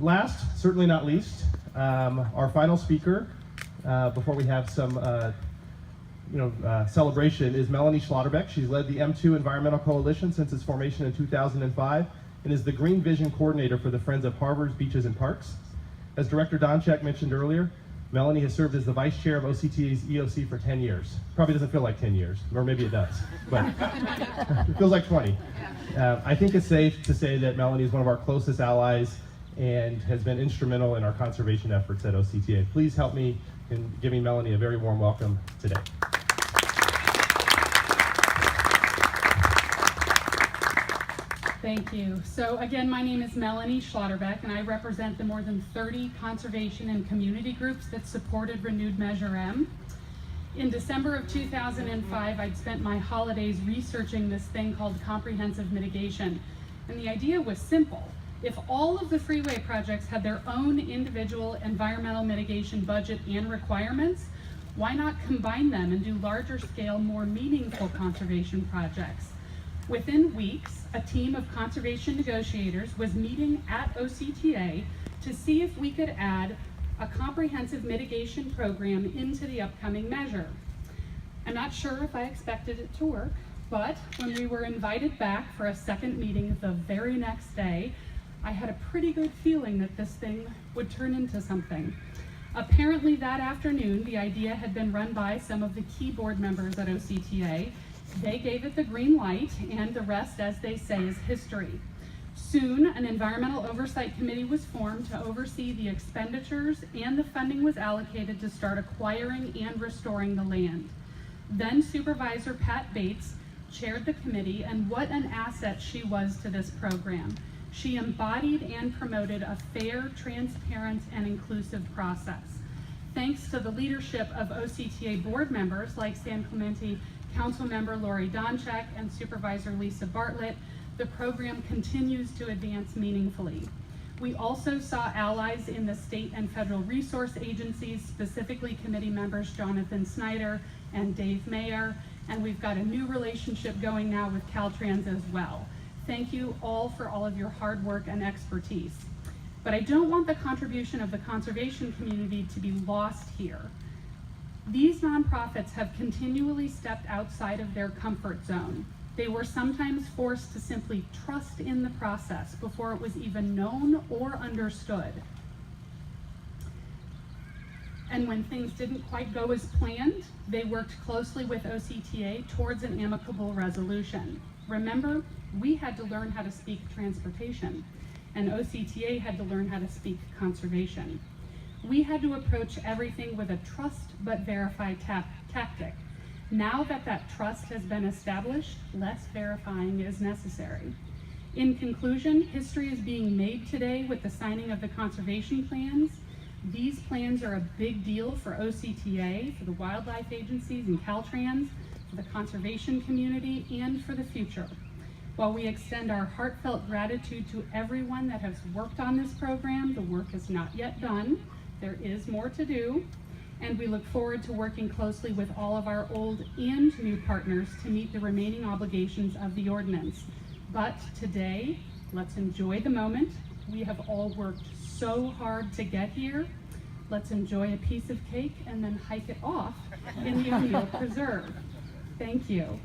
Last, certainly not least, our final speaker, before we have some celebration, is Melanie Schlotterbeck. She's led the M2 Environmental Coalition since its formation in 2005 and is the Green Vision Coordinator for the Friends of Harbors, Beaches, and Parks. As Director Donchak mentioned earlier, Melanie has served as the Vice Chair of OCTA's EOC for 10 years. Probably doesn't feel like 10 years, or maybe it does, but it feels like 20. I think it's safe to say that Melanie is one of our closest allies and has been instrumental in our conservation efforts at OCTA. Please help me in giving Melanie a very warm welcome today. Thank you. So again, my name is Melanie Schlotterbeck, and I represent the more than 30 conservation and community groups that supported Renewed Measure M. In December of 2005, I'd spent my holidays researching this thing called comprehensive mitigation. And the idea was simple. If all of the freeway projects had their own individual environmental mitigation budget and requirements, why not combine them and do larger scale, more meaningful conservation projects? Within weeks, a team of conservation negotiators was meeting at OCTA to see if we could add a comprehensive mitigation program into the upcoming measure. I'm not sure if I expected it to work, but when we were invited back for a second meeting the very next day, I had a pretty good feeling that this thing would turn into something. Apparently that afternoon, the idea had been run by some of the key board members at OCTA. They gave it the green light, and the rest, as they say, is history. Soon, an environmental oversight committee was formed to oversee the expenditures, and the funding was allocated to start acquiring and restoring the land. Then Supervisor Pat Bates chaired the committee, and what an asset she was to this program. She embodied and promoted a fair, transparent, and inclusive process. Thanks to the leadership of OCTA board members like San Clemente Council Member Lori Donchak and Supervisor Lisa Bartlett, the program continues to advance meaningfully. We also saw allies in the state and federal resource agencies, specifically committee members Jonathan Snyder and Dave Mayer, and we've got a new relationship going now with Caltrans as well. Thank you all for all of your hard work and expertise. But I don't want the contribution of the conservation community to be lost here. These nonprofits have continually stepped outside of their comfort zone. They were sometimes forced to simply trust in the process before it was even known or understood. And when things didn't quite go as planned, they worked closely with OCTA towards an amicable resolution. Remember, we had to learn how to speak transportation, and OCTA had to learn how to speak conservation. We had to approach everything with a trust but verify tactic. Now that that trust has been established, less verifying is necessary. In conclusion, history is being made today with the signing of the conservation plans. These plans are a big deal for OCTA, for the wildlife agencies and Caltrans, for the conservation community, and for the future. While we extend our heartfelt gratitude to everyone that has worked on this program, the work is not yet done. There is more to do, and we look forward to working closely with all of our old and new partners to meet the remaining obligations of the ordinance. But today, let's enjoy the moment. We have all worked so hard to get here. Let's enjoy a piece of cake and then hike it off in the O'Neill Preserve. Thank you.